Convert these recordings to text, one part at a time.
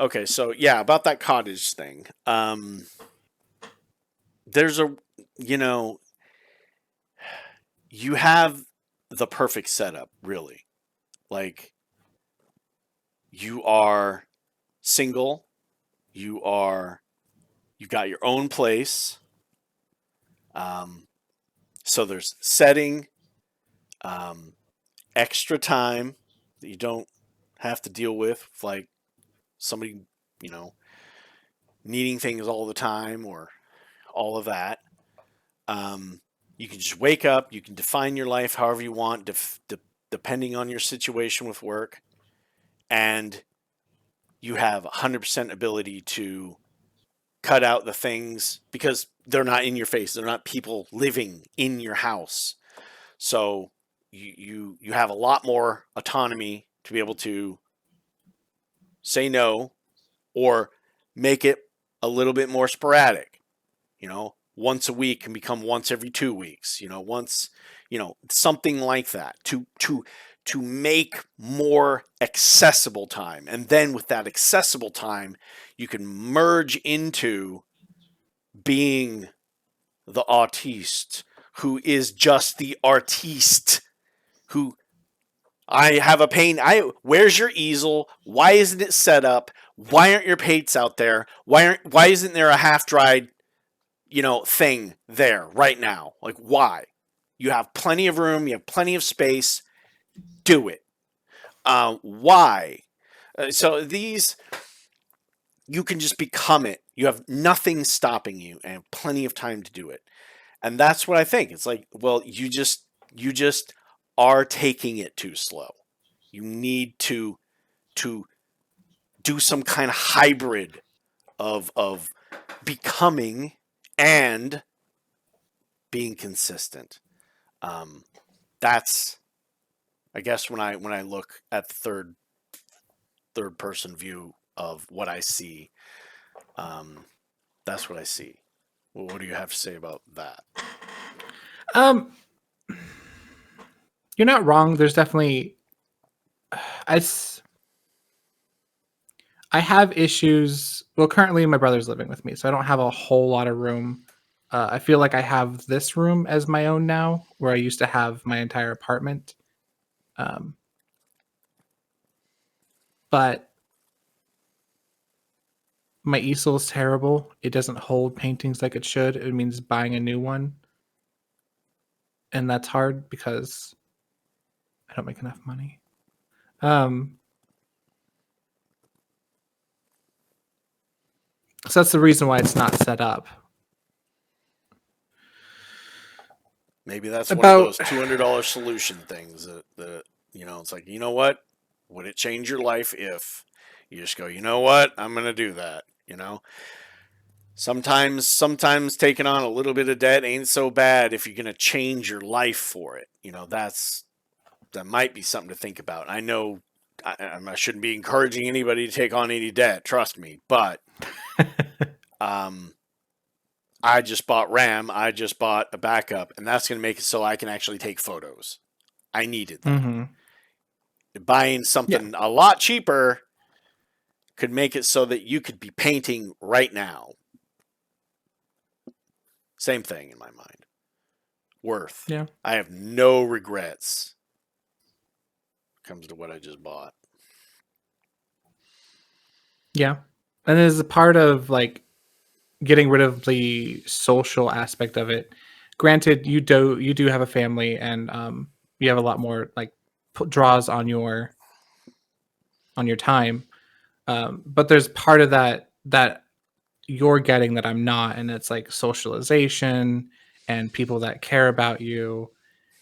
Okay, so yeah, about that cottage thing. There's a, you know, you have the perfect setup, really. Like, you are single, you are, you've got your own place. Um, so there's setting, um, extra time that you don't have to deal with, like somebody, you know, needing things all the time or all of that. Um, you can just wake up. You can define your life however you want, depending on your situation with work, and you have 100% ability to cut out the things because they're not in your face. They're not people living in your house. So you have a lot more autonomy to be able to say no or make it a little bit more sporadic. Once a week can become once every 2 weeks. Once, something like that to make more accessible time. And then with that accessible time, you can merge into being the artiste who is just the artiste who I have a paint. Where's your easel? Why isn't it set up? Why aren't your paints out there? Why isn't there a half dried, thing there right now? Like, why? You have plenty of room, you have plenty of space. Do it. Why? So these, you can just become it. You have nothing stopping you and have plenty of time to do it. And that's what I think. It's like, well, you just are taking it too slow. You need to do some kind of hybrid of becoming and being consistent. Um, that's, I guess, when I look at the third person view of what I see. Um, that's what I see. Well, what do you have to say about that? Um, you're not wrong. There's definitely I s- I have issues. Well, currently my brother's living with me, so I don't have a whole lot of room. I feel like I have this room as my own now, where I used to have my entire apartment. Um, but my easel is terrible. It doesn't hold paintings like it should. It means buying a new one, and that's hard because I don't make enough money. Um, so that's the reason why it's not set up. Maybe that's one of About those $200 solution things that it's like, you know what? Would it change your life if you just go, you know what? I'm gonna do that. Sometimes taking on a little bit of debt ain't so bad if you're gonna change your life for it. That might be something to think about. I know I shouldn't be encouraging anybody to take on any debt. Trust me, but um, I just bought RAM. I just bought a backup, and that's going to make it so I can actually take photos. I needed that. mm-hmm. Buying Yeah, something a lot cheaper could make it so that you could be painting right now. Same thing in my mind. Worth. yeah, I have no regrets. Comes to what I just bought. yeah. And as a part of like getting rid of the social aspect of it. Granted, you do have a family, and you have a lot more like draws on your time. But there's part of that you're getting that I'm not, and it's like socialization and people that care about you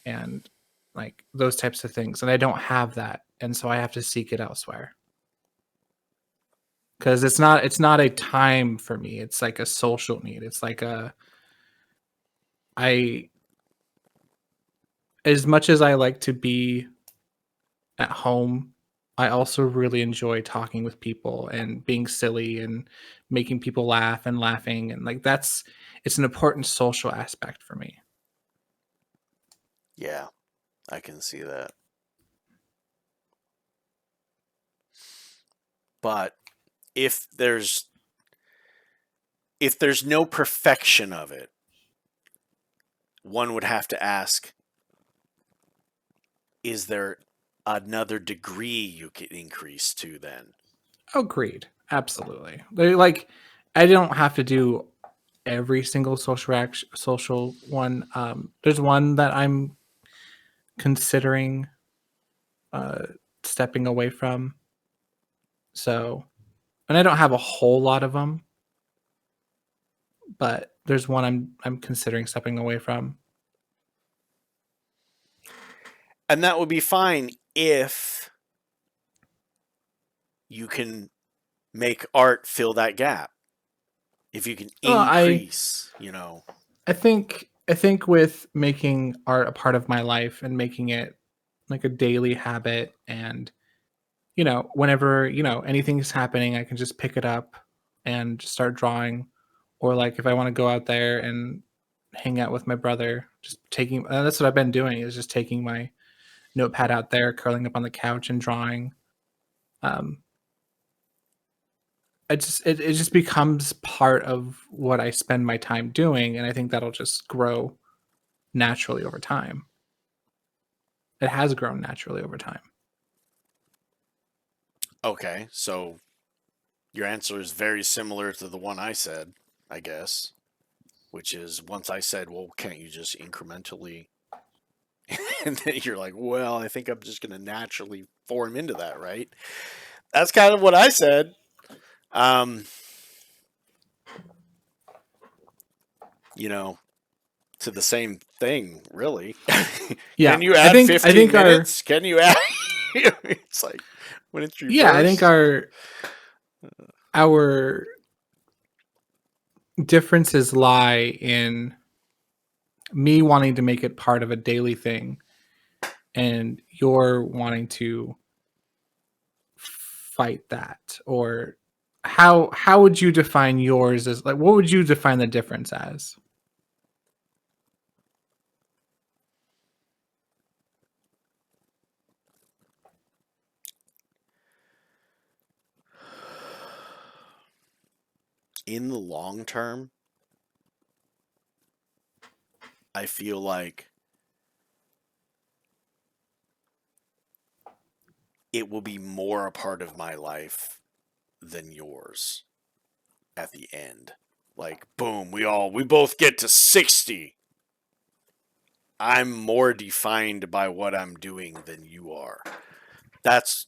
and like those types of things. And I don't have that, and so I have to seek it elsewhere because it's not a time for me. It's like a social need. It's like a I as much as I like to be at home, I also really enjoy talking with people and being silly and making people laugh and laughing, and like it's an important social aspect for me. Yeah, I can see that. But if there's no perfection of it, one would have to ask, is there another degree you could increase to then? Agreed. Absolutely. Like, I don't have to do every single social one. There's one that I'm considering uh, stepping away from. So, and I don't have a whole lot of them, but there's one I'm considering stepping away from. And that would be fine if you can make art fill that gap. If you can Well, increase, I think with making art a part of my life and making it like a daily habit, and whenever anything's happening, I can just pick it up and just start drawing. Or like if I want to go out there and hang out with my brother, just taking that's what I've been doing, is just taking my notepad out there, curling up on the couch and drawing. um it just becomes part of what I spend my time doing, and I think that'll just grow naturally over time. It has grown naturally over time. okay, so your answer is very similar to the one I said, I guess, which is once I said, well, can't you just incrementally? And then you're like, well, I think I'm just going to naturally form into that, right? That's kind of what I said. Um, you know, to the same thing, really. Yeah, Can you I add think I 15 think our minutes? Can you add? It's like when it's yeah, I think reversed. our differences lie in me wanting to make it part of a daily thing, and you're wanting to fight that. Or how would you define yours as, like, what would you define the difference as? In the long term, I feel like it will be more a part of my life than yours at the end. Like, boom, we both get to 60. I'm more defined by what I'm doing than you are. That's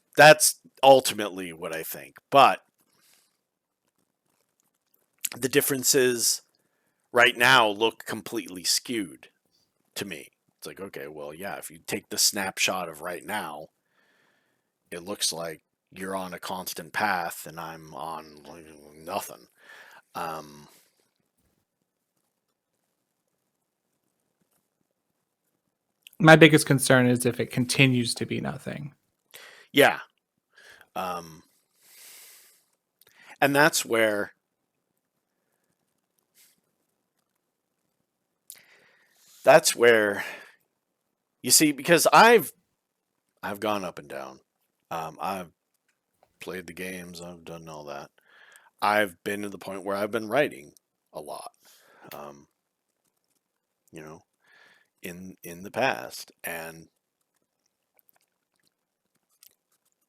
ultimately what I think. But the differences right now look completely skewed to me. It's like, okay, well, yeah, if you take the snapshot of right now, it looks like you're on a constant path and I'm on nothing. Um, My biggest concern is if it continues to be nothing. yeah. Um, and that's where you see, because I've gone up and down. I've played the games. I've done all that. I've been to the point where I've been writing a lot. Um, you know, in the past, and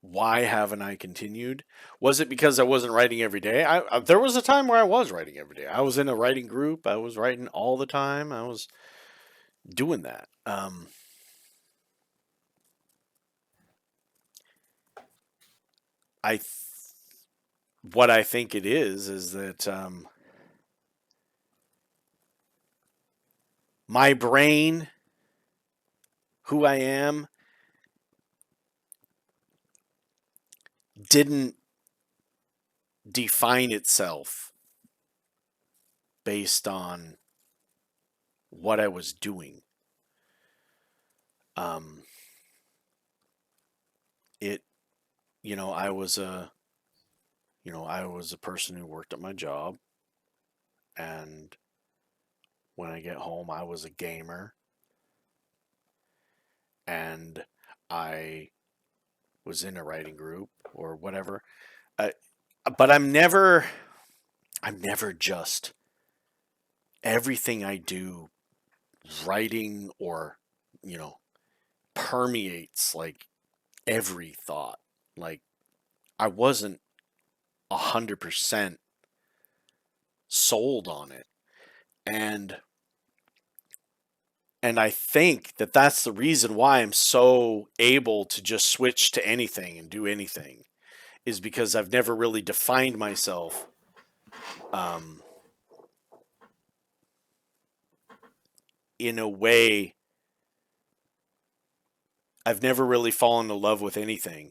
why haven't I continued? Was it because I wasn't writing every day? There was a time where I was writing every day. I was in a writing group. I was writing all the time. I was doing that. I th- what I think it is that my brain, who I am, didn't define itself based on what I was doing. Um, it, you know, I was a, I was a person who worked at my job, and when I get home, I was a gamer, and I was in a writing group or whatever. I, But I'm never just everything I do, writing or, you know, permeates like every thought. Like I wasn't 100% sold on it. And I think that that's the reason why I'm so able to just switch to anything and do anything, is because I've never really defined myself um, in a way. I've never really fallen in love with anything,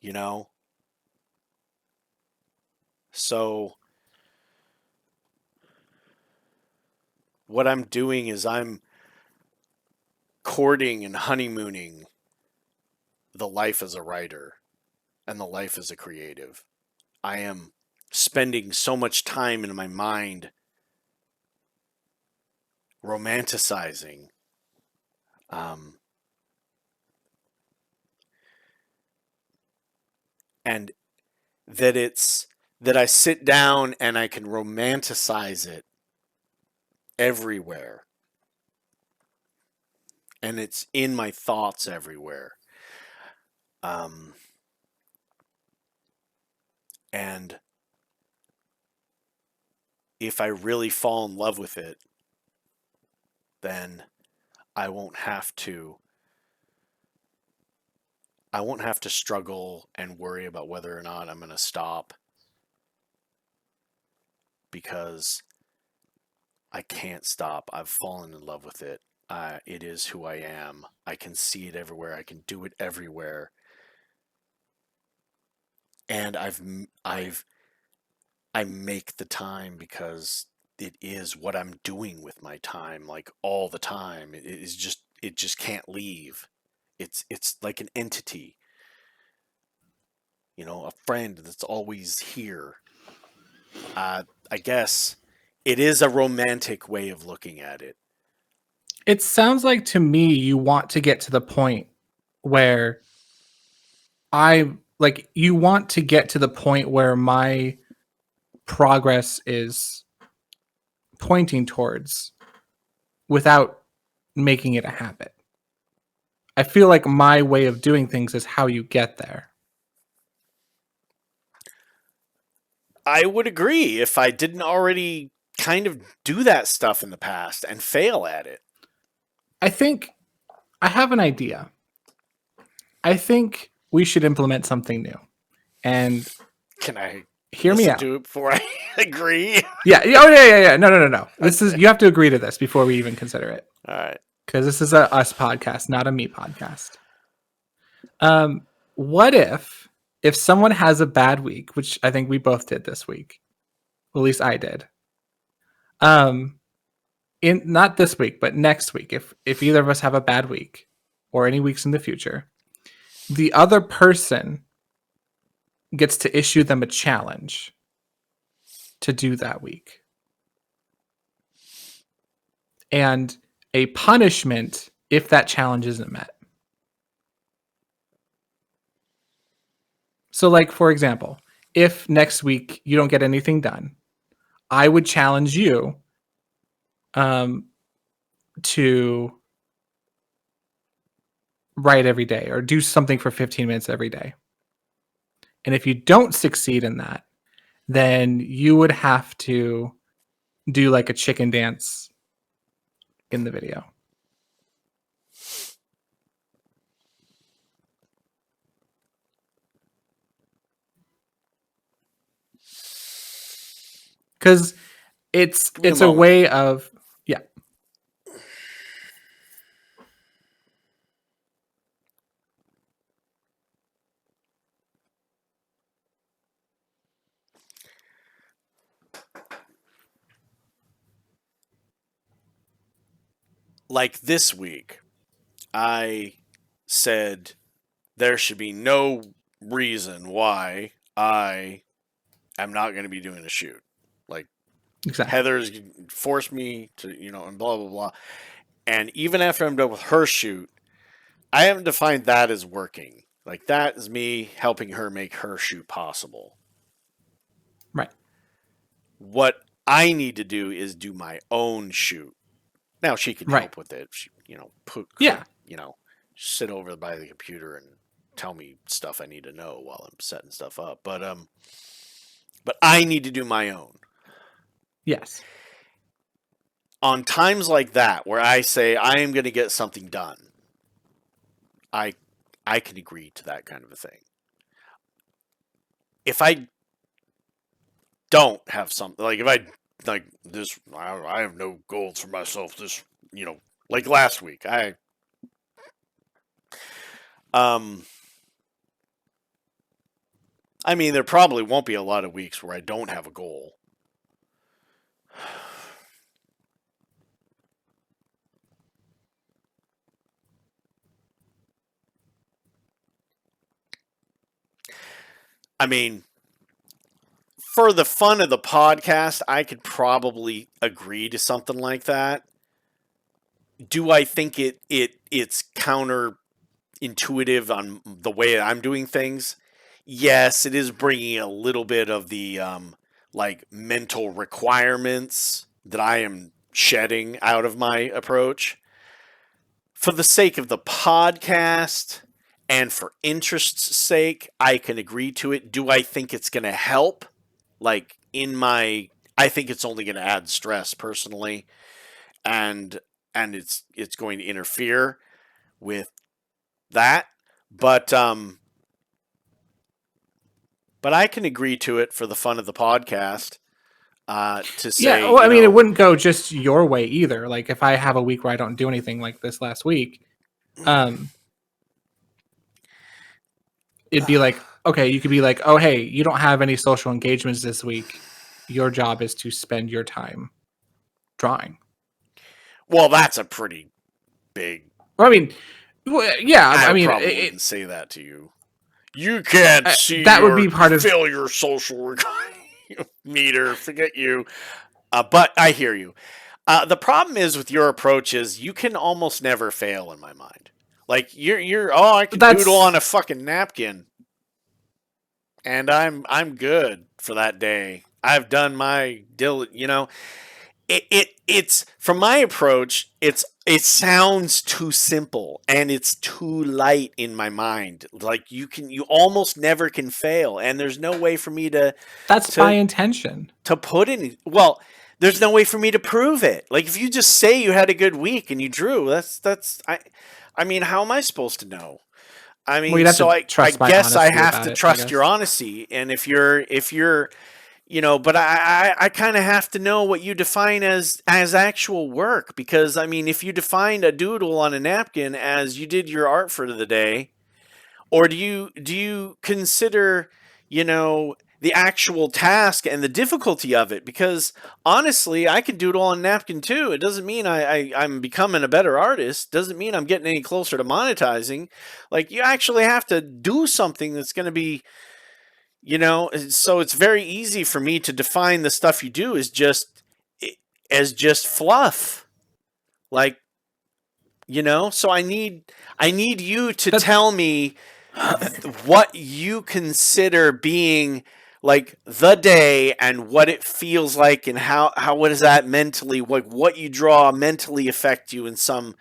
you know? So what I'm doing is I'm courting and honeymooning the life as a writer and the life as a creative. I am spending so much time in my mind romanticizing um, and that I sit down and I can romanticize it everywhere, and it's in my thoughts everywhere. Um, and if I really fall in love with it, then I won't have to struggle and worry about whether or not I'm going to stop, because I can't stop. I've fallen in love with it. It is who I am. I can see it everywhere. I can do it everywhere. And I make the time because it is what I'm doing with my time, like all the time. It just can't leave. It's like an entity, a friend that's always here. I guess it is a romantic way of looking at it. It sounds like to me you want to get to the point where you want to get to the point where my progress is pointing towards without making it a habit. I feel like my way of doing things is how you get there. I would agree if I didn't already kind of do that stuff in the past and fail at it. I think I have an idea. I think we should implement something new. And Can I hear me listen out to it before I agree? Yeah. Oh, yeah. No. This is, you have to agree to this before we even consider it. All right. Because this is a us podcast, not a me podcast. What if someone has a bad week, which I think we both did this week, well, at least I did. In not this week, but next week, if either of us have a bad week, or any weeks in the future, the other person gets to issue them a challenge to do that week, and a punishment if that challenge isn't met. So, like, for example, if next week you don't get anything done, I would challenge you to write every day or do something for 15 minutes every day. And if you don't succeed in that, then you would have to do like a chicken dance in the video. Because it's a way of, yeah. Like this week, I said there should be no reason why I am not going to be doing a shoot. Like, Exactly. Heather's forced me to, and blah, blah, blah. And even after I'm done with her shoot, I haven't defined that as working. Like that is me helping her make her shoot possible. Right. What I need to do is do my own shoot. Now she can Right. help with it. She, Yeah. sit over by the computer and tell me stuff I need to know while I'm setting stuff up. But I need to do my own. Yes. On times like that where I say I am going to get something done, I can agree to that kind of a thing. If I don't have something, like if I like this, I have no goals for myself. This, like last week, I mean, there probably won't be a lot of weeks where I don't have a goal. I mean, for the fun of the podcast, I could probably agree to something like that. Do I think it's counterintuitive on the way I'm doing things? Yes, it is bringing a little bit of the like mental requirements that I am shedding out of my approach. For the sake of the podcast and for interest's sake, I can agree to it. Do I think it's going to help? Like I think it's only going to add stress personally, and it's going to interfere with that. But I can agree to it for the fun of the podcast. To say, Yeah, well, I mean, it wouldn't go just your way either. Like if I have a week where I don't do anything like this last week, it'd be like, okay, you could be like, oh, hey, you don't have any social engagements this week. Your job is to spend your time drawing. Well, that's a pretty big. Well, I mean, yeah, I mean, probably wouldn't say that to you. You can't see that would be part of failure social meter. Forget you. But I hear you. The problem is with your approach is you can almost never fail in my mind. Like I can doodle on a fucking napkin, and I'm good for that day. I've done my it's from my approach. It sounds too simple and it's too light in my mind. Like you almost never can fail, and there's no way for me to. That's by intention to put in. Well, there's no way for me to prove it. Like if you just say you had a good week and you drew, that's I mean, how am I supposed to know? I mean, so I guess I have to trust your honesty, and if you're but I kind of have to know what you define as actual work, because I mean, if you defined a doodle on a napkin as you did your art for the day, or do you consider the actual task and the difficulty of it? Because honestly, I can doodle on a napkin too. It doesn't mean I'm becoming a better artist. Doesn't mean I'm getting any closer to monetizing. Like you actually have to do something that's going to be. So it's very easy for me to define the stuff you do as just fluff. Like, so I need you to tell me what you consider being like the day and what it feels like, and how what does that mentally, like what you draw mentally affect you in some.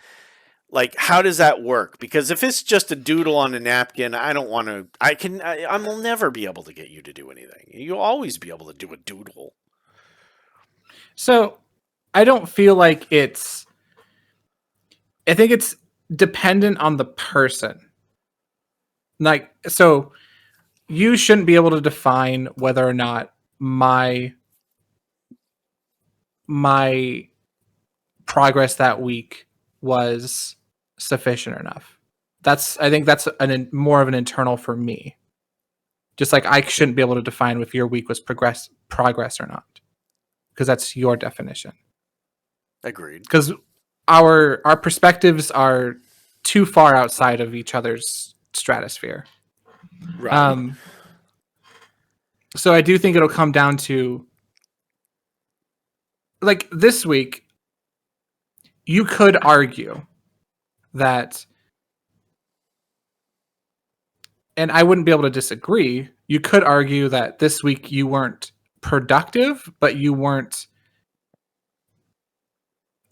Like, how does that work? Because if it's just a doodle on a napkin, I don't want to. I will never be able to get you to do anything. You'll always be able to do a doodle. So, I don't feel like it's. I think it's dependent on the person. Like, so you shouldn't be able to define whether or not my progress that week was sufficient enough. I think that's more of an internal for me. Just like I shouldn't be able to define if your week was progress or not, because that's your definition. Agreed. Because our perspectives are too far outside of each other's stratosphere. Right. So I do think it'll come down to, like this week, you could argue that and I wouldn't be able to disagree. You could argue that this week you weren't productive, but you weren't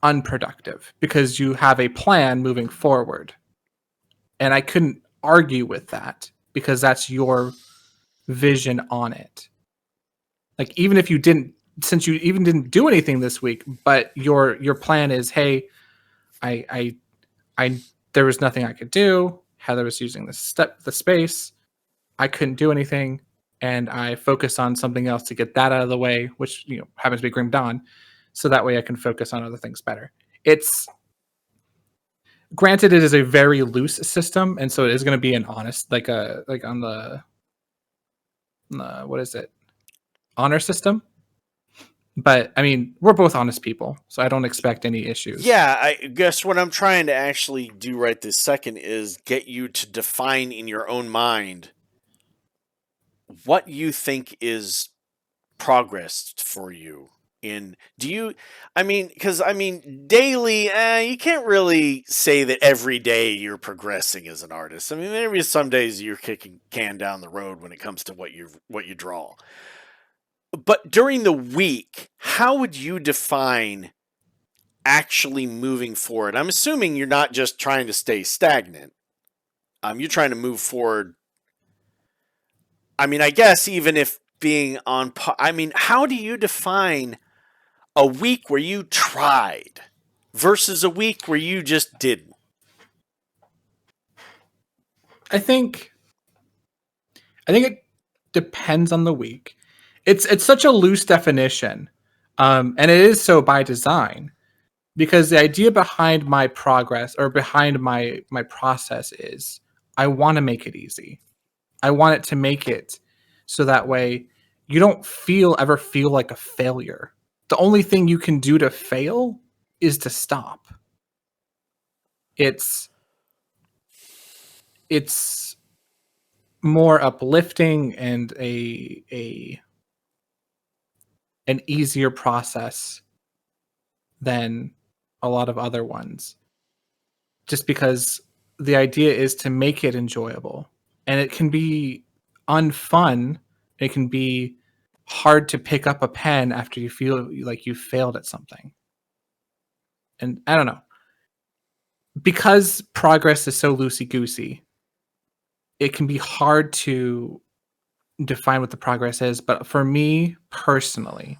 unproductive because you have a plan moving forward. And I couldn't argue with that because that's your vision on it. Like even if you didn't, since you even didn't do anything this week, but your plan is, hey, I there was nothing I could do. Heather was using the space. I couldn't do anything, and I focused on something else to get that out of the way, which happens to be Grim Dawn, so that way I can focus on other things better. It's granted it is a very loose system, and so it is going to be an honest like on the what is it, honor system. But I mean, we're both honest people, so I don't expect any issues. Yeah, I guess what I'm trying to actually do right this second is get you to define in your own mind what you think is progress for you. Because daily, you can't really say that every day you're progressing as an artist. I mean, maybe some days you're kicking can down the road when it comes to what you draw. But during the week, how would you define actually moving forward? I'm assuming you're not just trying to stay stagnant. You're trying to move forward. I mean, I guess even if being on, how do you define a week where you tried versus a week where you just didn't? I think it depends on the week. It's such a loose definition, and it is so by design, because the idea behind my progress or behind my process is I want to make it easy. I want it to make it so that way you don't ever feel like a failure. The only thing you can do to fail is to stop. It's more uplifting and an easier process than a lot of other ones. Just because the idea is to make it enjoyable. And it can be unfun. It can be hard to pick up a pen after you feel like you failed at something. And I don't know. Because progress is so loosey goosey, it can be hard to define what the progress is. But for me personally,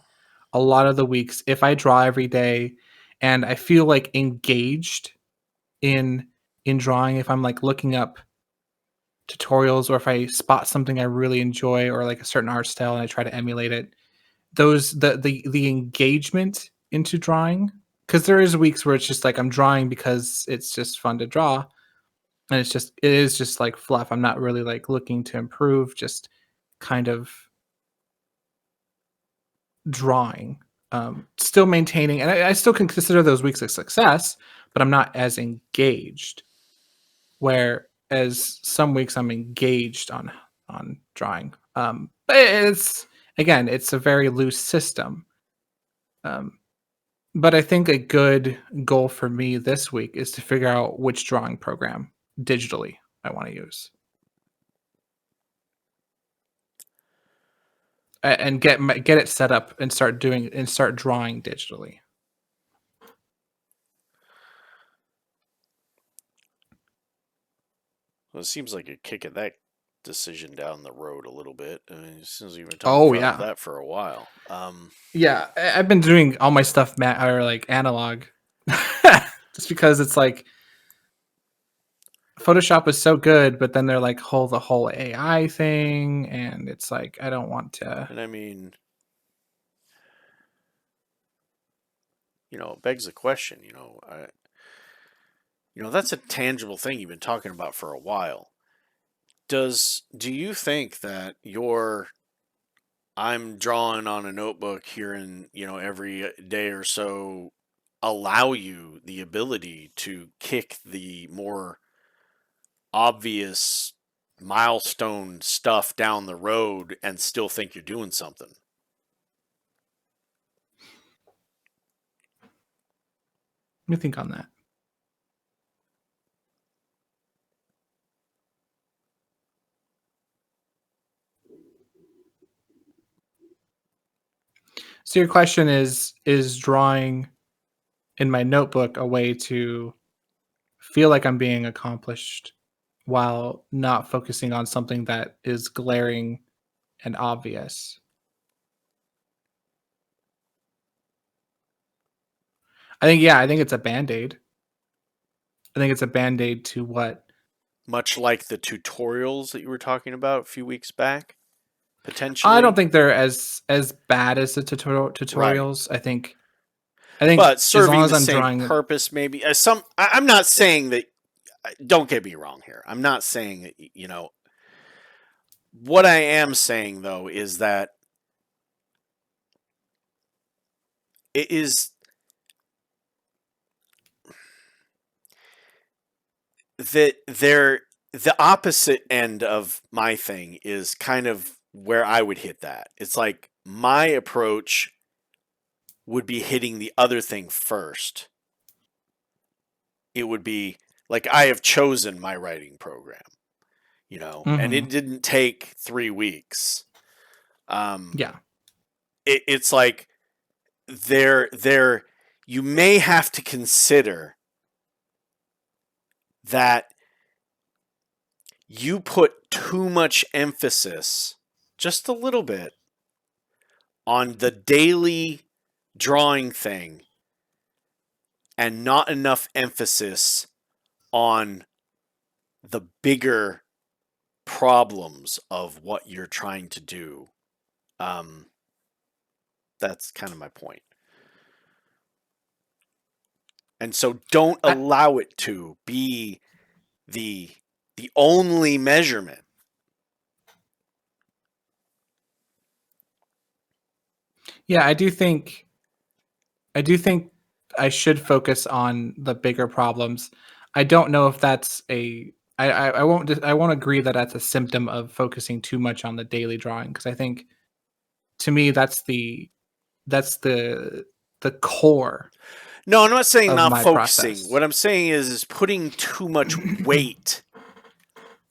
a lot of the weeks, if I draw every day and I feel like engaged in drawing, if I'm like looking up tutorials or if I spot something I really enjoy or like a certain art style and I try to emulate it, the engagement into drawing, because there is weeks where it's just like I'm drawing because it's just fun to draw, and it is just like fluff. I'm not really like looking to improve, just kind of drawing, still maintaining, and I still can consider those weeks a success, but I'm not as engaged. Whereas some weeks I'm engaged on drawing. But it's a very loose system. But I think a good goal for me this week is to figure out which drawing program digitally I want to use. And get it set up and start drawing digitally. Well, it seems like you're kicking that decision down the road a little bit. I mean, it seems you've been talking about that for a while. Yeah, I've been doing all my stuff or like analog, just because it's like Photoshop was so good, but then they're like the whole AI thing, and it's like I don't want to. And I mean, it begs the question. That's a tangible thing you've been talking about for a while. Do you think that I'm drawing on a notebook here and every day or so allow you the ability to kick the more obvious milestone stuff down the road and still think you're doing something? Let me think on that. So your question is drawing in my notebook a way to feel like I'm being accomplished while not focusing on something that is glaring and obvious. I think it's a band-aid. I think it's a band-aid to what Much like the tutorials that you were talking about a few weeks back, I don't potentially. think they're as bad as the Right. tutorials. I think But as long serving as the I'm same drawing purpose, maybe. I'm not saying that. Don't get me wrong here. I'm not saying that. What I am saying though is that it is that the opposite end of my thing is kind of where I would hit that. It's like my approach would be hitting the other thing first. It would be like I have chosen my writing program, and Mhm. it didn't take 3 weeks. Um, Yeah. it's like there you may have to consider that you put too much emphasis, just a little bit, on the daily drawing thing and not enough emphasis on the bigger problems of what you're trying to do. Um, that's kind of my point. And so don't I allow it to be the the only measurement. yeah, I do think I should focus on the bigger problems. I don't know if that's a I won't agree that that's a symptom of focusing too much on the daily drawing because I think to me that's the core No, I'm not saying of not my focusing. process. What I'm saying is putting too much weight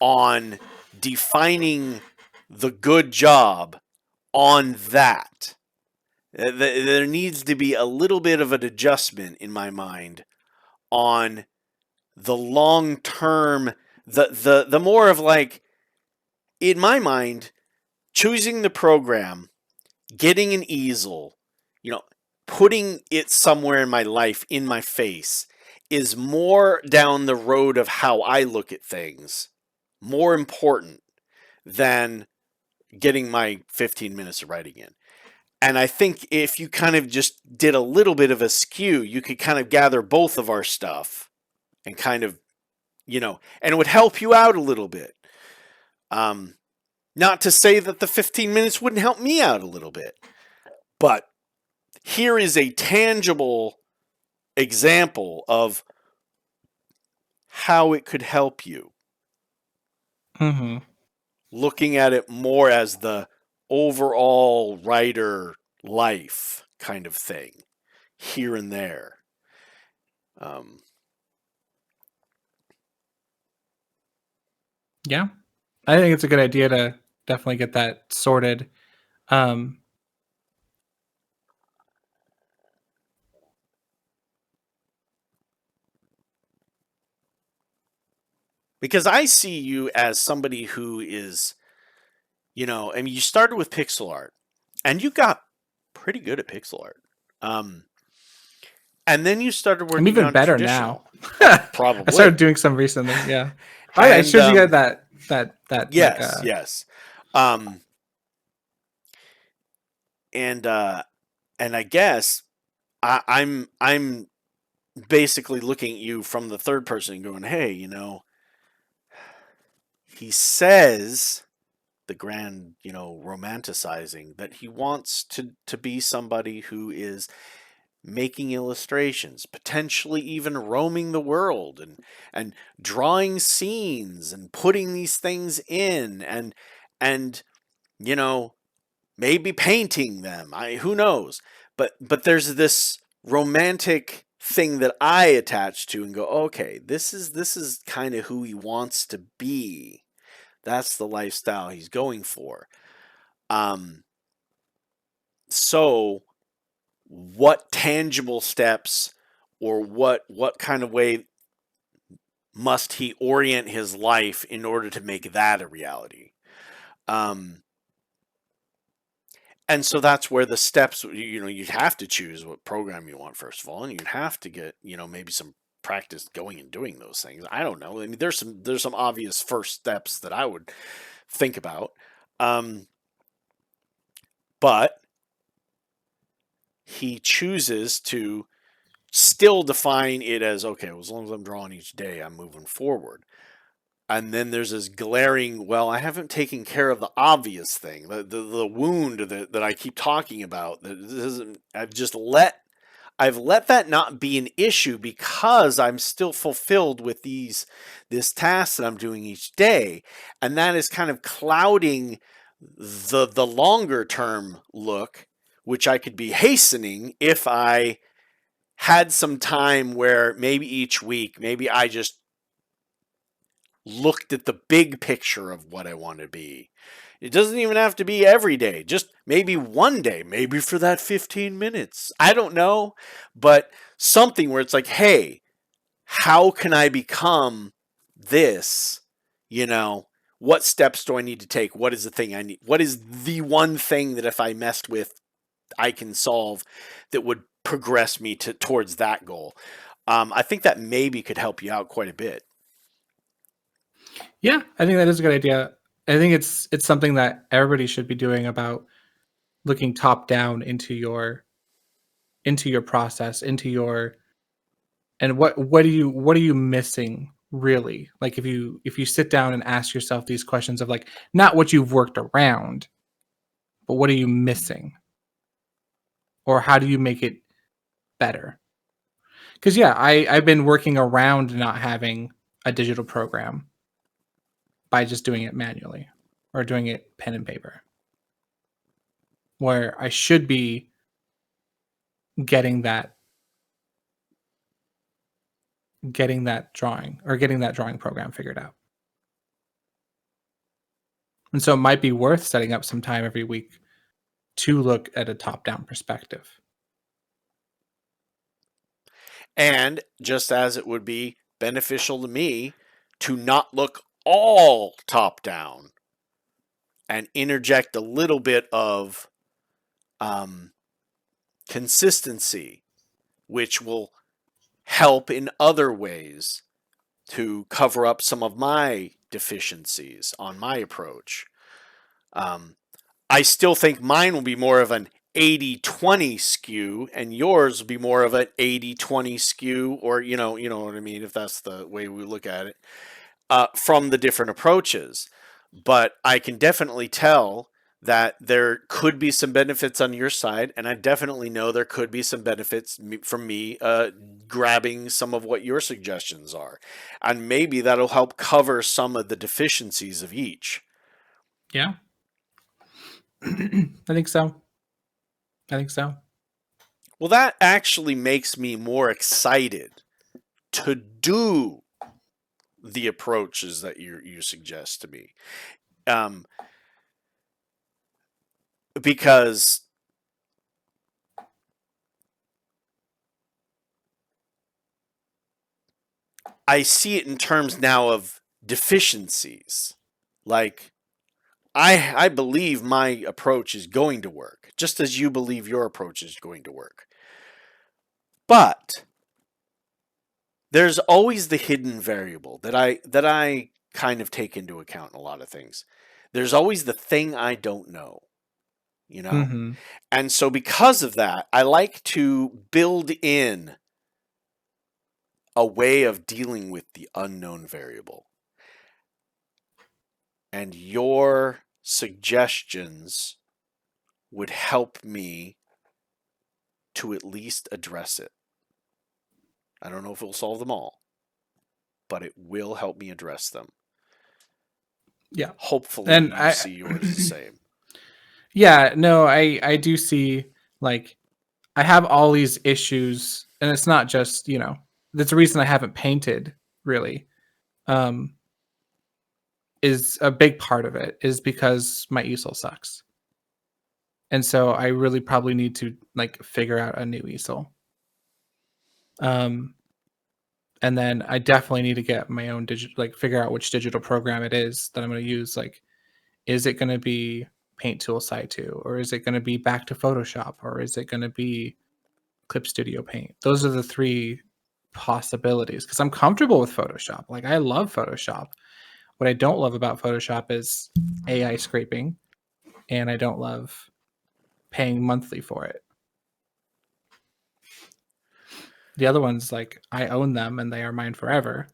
on defining the good job on that. There needs to be a little bit of an adjustment in my mind on the long term, the more of like, in my mind, choosing the program, getting an easel, you know, putting it somewhere in my life, in my face, is more down the road of how I look at things, more important than getting my 15 minutes of writing in. And I think if you kind of just did a little bit of a skew, you could kind of gather both of our stuff and kind of, and it would help you out a little bit. Um, Not to say that the 15 minutes wouldn't help me out a little bit, but here is a tangible example of how it could help you, Mhm. looking at it more as the overall writer life kind of thing, here and there. Um, Yeah. I think it's a good idea to definitely get that sorted. Um, because I see you as somebody who is, I mean, you started with pixel art and you got pretty good at pixel art. Um, and then you started I'm working even on better now. traditional, I started probably. doing some recently, yeah. I And showed you guys that like yes, yes. Um, and and I guess I'm basically looking at you from the third person and going, hey, he says the grand, romanticizing that he wants to be somebody who is making illustrations, potentially even roaming the world and drawing scenes and putting these things in and you know maybe painting them. Who knows? But there's this romantic thing that I attach to and go, okay, this is kind of who he wants to be. That's the lifestyle he's going for. Um, so what tangible steps or what kind of way must he orient his life in order to make that a reality? Um, and so that's where the steps, you'd have to choose what program you want, first of all, and you'd have to get, maybe some practice going and doing those things. I don't know. I mean, there's some obvious first steps that I would think about. But he chooses to still define it as, okay, well, as long as I'm drawing each day, I'm moving forward. And then there's this glaring, well, I haven't taken care of the obvious thing, the wound that I keep talking about. That isn't, I've let that not be an issue because I'm still fulfilled with this task that I'm doing each day, and that is kind of clouding the longer term look, which I could be hastening if I had some time where maybe each week, maybe I just looked at the big picture of what I want to be. It doesn't even have to be every day, just maybe one day, maybe for that 15 minutes. I don't know, but something where it's like, hey, how can I become this? What steps do I need to take? What is the thing I need? What is the one thing that if I messed with, I can solve that would progress me towards that goal? I think that maybe could help you out quite a bit. Yeah, I think that is a good idea. I think it's something that everybody should be doing, about looking top down into your process, and what are you missing really? Like, if you sit down and ask yourself these questions of, like, not what you've worked around, but what are you missing? Or how do you make it better? Because yeah, I've been working around not having a digital program by just doing it manually or doing it pen and paper, where I should be getting that drawing program figured out. And so it might be worth setting up some time every week to look at a top-down perspective. And just as it would be beneficial to me to not look all top down and interject a little bit of consistency, which will help in other ways to cover up some of my deficiencies on my approach. I still think mine will be more of an 80-20 skew, and yours will be more of an 80-20 skew, or you know what I mean, if that's the way we look at it, from the different approaches. But I can definitely tell that there could be some benefits on your side, and I definitely know there could be some benefits from me grabbing some of what your suggestions are, and maybe that'll help cover some of the deficiencies of each. Yeah. I think so. Well, that actually makes me more excited to do the approaches that you suggest to me, because I see it in terms now of deficiencies. Like, I believe my approach is going to work, just as you believe your approach is going to work. But there's always the hidden variable that I kind of take into account in a lot of things. There's always the thing I don't know, you know? Mm-hmm. And so because of that, I like to build in a way of dealing with the unknown variable. And your suggestions would help me to at least address it. I don't know if it will solve them all, but it will help me address them. Yeah. Hopefully And you see yours the same. Yeah, no, I do see, like, I have all these issues, and it's not just, that's the reason I haven't painted really. Is a big part of it is because my easel sucks. And so I really probably need to like figure out a new easel. And then I definitely need to get my own digital, like figure out which digital program it is that I'm going to use. Like, is it going to be Paint Tool Sci 2, or is it going to be back to Photoshop, or is it going to be Clip Studio Paint? Those are the three possibilities because I'm comfortable with Photoshop. Like, I love Photoshop. What I don't love about Photoshop is AI scraping, and I don't love paying monthly for it. The other ones, like, I own them and they are mine forever.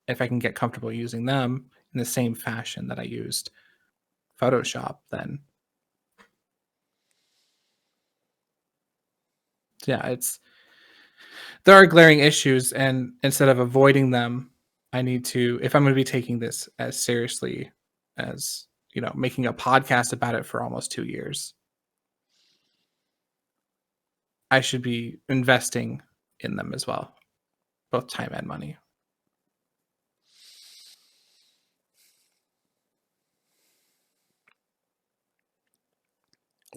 If I can get comfortable using them in the same fashion that I used Photoshop, then yeah, there are glaring issues, and instead of avoiding them, I need to, if I'm going to be taking this as seriously as, making a podcast about it for almost 2 years, I should be investing in them as well, both time and money.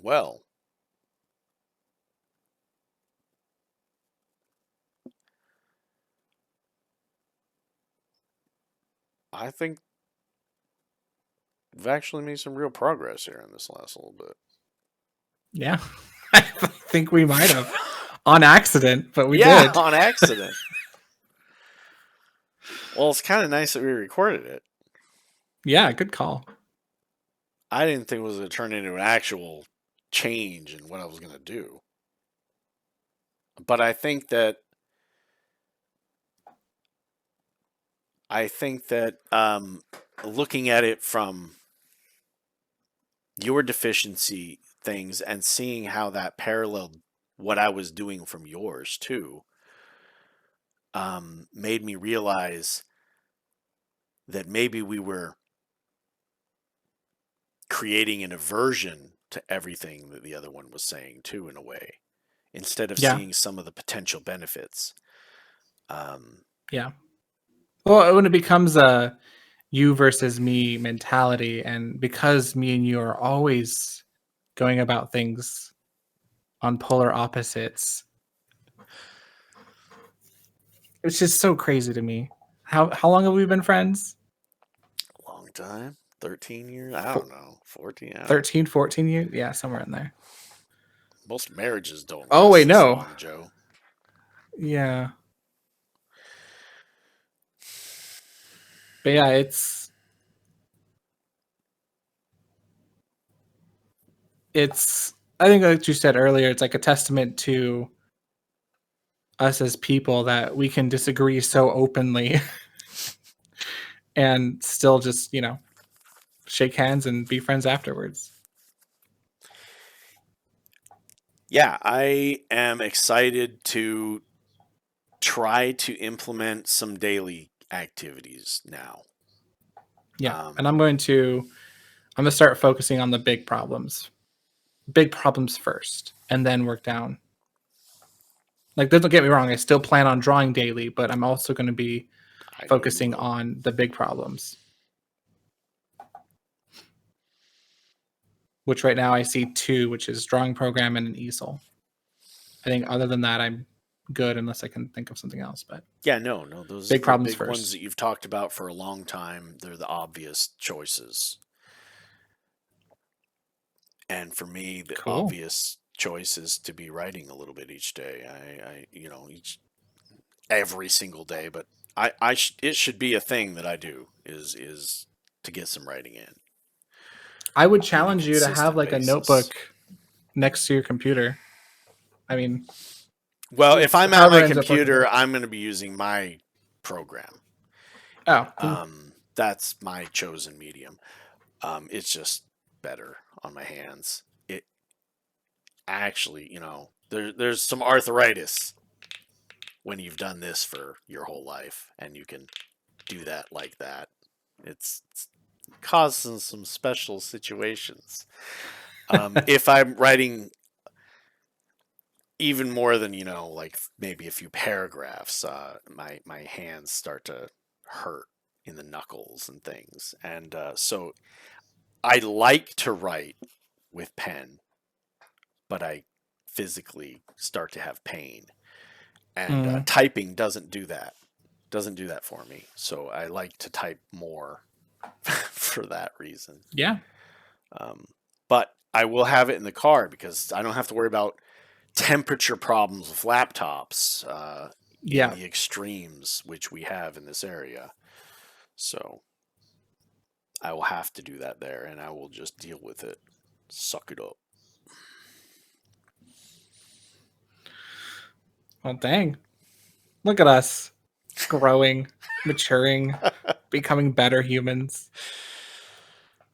Well, I think we've actually made some real progress here in this last little bit. Yeah, I think we might have on accident, but we Yeah, did. on accident. Well, it's kind of nice that we recorded it. Yeah, good call. I didn't think it was going to turn into an actual change in what I was going to do. But I think that looking at it from your deficiency things and seeing how that paralleled what I was doing from yours too, made me realize that maybe we were creating an aversion to everything that the other one was saying too, in a way, instead of Yeah. seeing some of the potential benefits. Yeah. Well, when it becomes a you versus me mentality, and because me and you are always going about things on polar opposites, it's just so crazy to me. How long have we been friends? Long time, 13 years. I don't know, 14. I don't 13, 14 years? Yeah, somewhere in there. Most marriages don't Oh, last wait, this no. long, Joe. Yeah. But yeah, it's I think like you said earlier, it's like a testament to us as people that we can disagree so openly and still just, shake hands and be friends afterwards. Yeah, I am excited to try to implement some daily activities now. Yeah. And I'm going to start focusing on the big problems. Big problems first and then work down. Like, don't get me wrong, I still plan on drawing daily, but I'm also going to be I know you focusing will. on the big problems. Which right now I see two, which is drawing program and an easel. I think other than that, I'm good unless I can think of something else. But Yeah, no, those big are the problems big ones first. that you've talked about for a long time. They're the obvious choices. And for me, the Cool. obvious choice is to be writing a little bit each day. Every single day, but it should be a thing that I do is to get some writing in I would on a challenge you to have consistent like a basis. notebook next to your computer. I mean, Well, if I'm at however my it ends up working computer, out. I'm going to be using my program. Oh, cool. That's my chosen medium. It's just better on my hands. It actually, there's some arthritis when you've done this for your whole life and you can do that like that. It's causing some special situations. If I'm writing even more than like maybe a few paragraphs, my hands start to hurt in the knuckles and things, and so I like to write with pen, but I physically start to have pain. And typing doesn't do that. Doesn't do that for me. So I like to type more for that reason. Yeah. But I will have it in the car because I don't have to worry about temperature problems with laptops in the extremes, which we have in this area. So I will have to do that there, and I will just deal with it. Suck it up. Well, dang. Look at us growing, maturing, becoming better humans.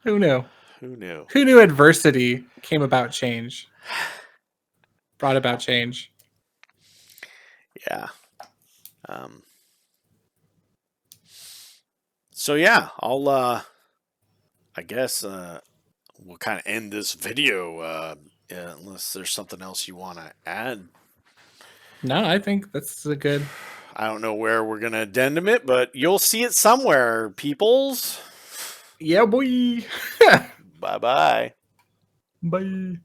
Who knew? Who knew? Who knew adversity came about change? Brought about change. Yeah. So yeah, I'll I guess we'll kind of end this video unless there's something else you want to add. No, I think that's a good. I don't know where we're gonna addendum it, but you'll see it somewhere, peoples. Yeah, boy. Bye bye. Bye.